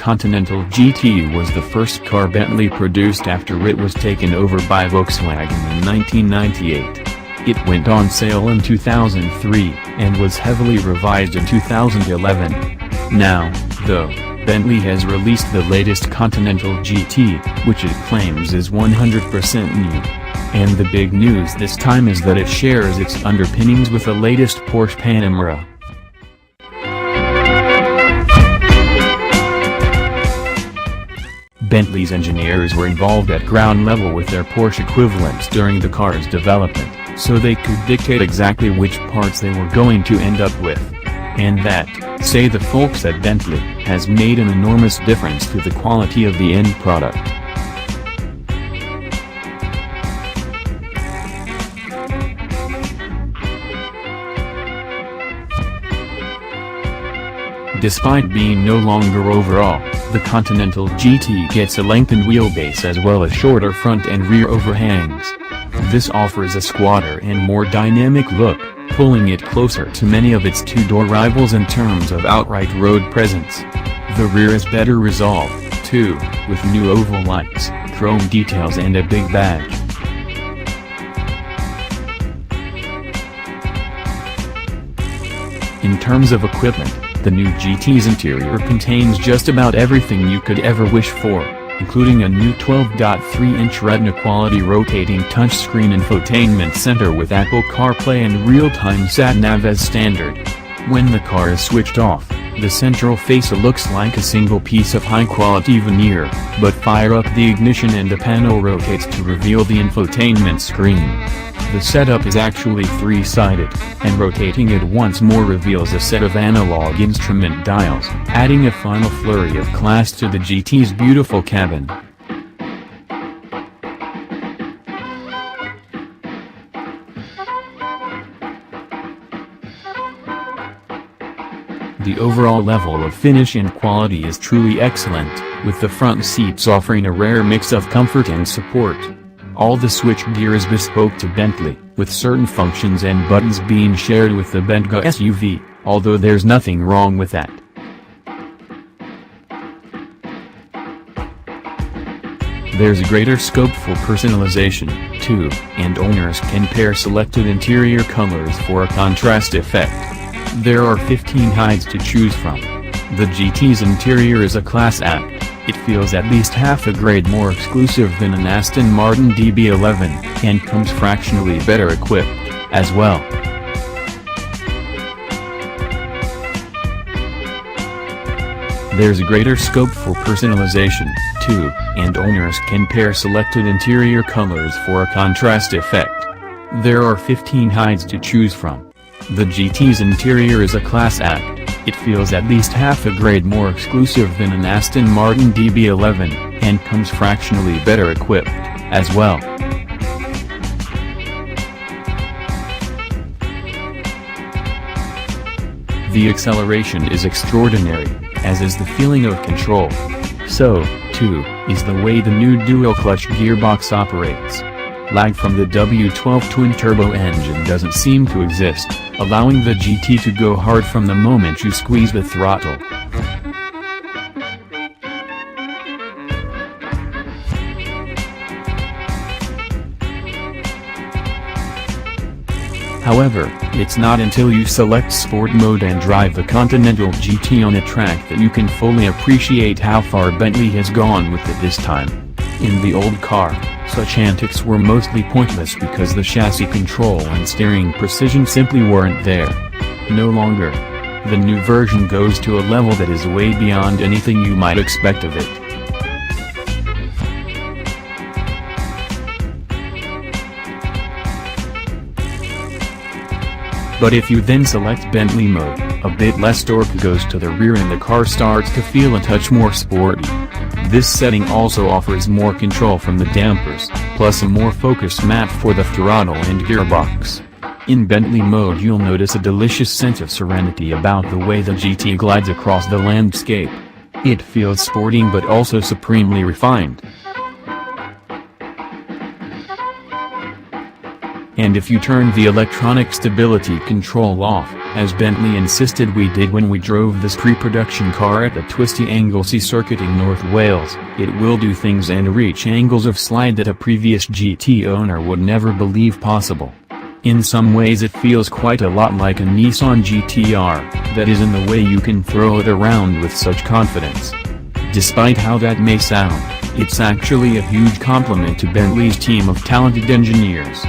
Continental GT was the first car Bentley produced after it was taken over by Volkswagen in 1998. It went on sale in 2003, and was heavily revised in 2011. Now, though, Bentley has released the latest Continental GT, which it claims is 100% new. And the big news this time is that it shares its underpinnings with the latest Porsche Panamera. Bentley's engineers were involved at ground level with their Porsche equivalents during the car's development, so they could dictate exactly which parts they were going to end up with. And that, say the folks at Bentley, has made an enormous difference to the quality of the end product. Despite being no longer overall, the Continental GT gets a lengthened wheelbase as well as shorter front and rear overhangs. This offers a squatter and more dynamic look, pulling it closer to many of its two-door rivals in terms of outright road presence. The rear is better resolved, too, with new oval lights, chrome details and a big badge. In terms of equipment, the new GT's interior contains just about everything you could ever wish for, including a new 12.3-inch Retina-quality rotating touchscreen infotainment center with Apple CarPlay and real-time sat-nav as standard. When the car is switched off, the central fascia looks like a single piece of high-quality veneer, but fire up the ignition and the panel rotates to reveal the infotainment screen. The setup is actually three-sided, and rotating it once more reveals a set of analog instrument dials, adding a final flurry of class to the GT's beautiful cabin. The overall level of finish and quality is truly excellent, with the front seats offering a rare mix of comfort and support. All the switchgear is bespoke to Bentley, with certain functions and buttons being shared with the Bentley SUV, although there's nothing wrong with that. There's greater scope for personalization, too, and owners can pair selected interior colors for a contrast effect. There are 15 hides to choose from. The GT's interior is a class act. It feels at least half a grade more exclusive than an Aston Martin DB11, and comes fractionally better equipped, as well. There's greater scope for personalization, too, and owners can pair selected interior colors for a contrast effect. There are 15 hides to choose from. The GT's interior is a class act. It feels at least half a grade more exclusive than an Aston Martin DB11, and comes fractionally better equipped, as well. The acceleration is extraordinary, as is the feeling of control. So, too, is the way the new dual-clutch gearbox operates. Lag from the W12 twin-turbo engine doesn't seem to exist, allowing the GT to go hard from the moment you squeeze the throttle. However, it's not until you select Sport mode and drive the Continental GT on a track that you can fully appreciate how far Bentley has gone with it this time. In the old car, such antics were mostly pointless because the chassis control and steering precision simply weren't there. No longer. The new version goes to a level that is way beyond anything you might expect of it. But if you then select Bentley mode, a bit less torque goes to the rear and the car starts to feel a touch more sporty. This setting also offers more control from the dampers, plus a more focused map for the throttle and gearbox. In Bentley mode you'll notice a delicious sense of serenity about the way the GT glides across the landscape. It feels sporting but also supremely refined. And if you turn the electronic stability control off, as Bentley insisted we did when we drove this pre-production car at the twisty Anglesey circuit in North Wales. It will do things and reach angles of slide that a previous GT owner would never believe possible. In some ways it feels quite a lot like a Nissan GT-R, that is in the way you can throw it around with such confidence. Despite how that may sound, it's actually a huge compliment to Bentley's team of talented engineers.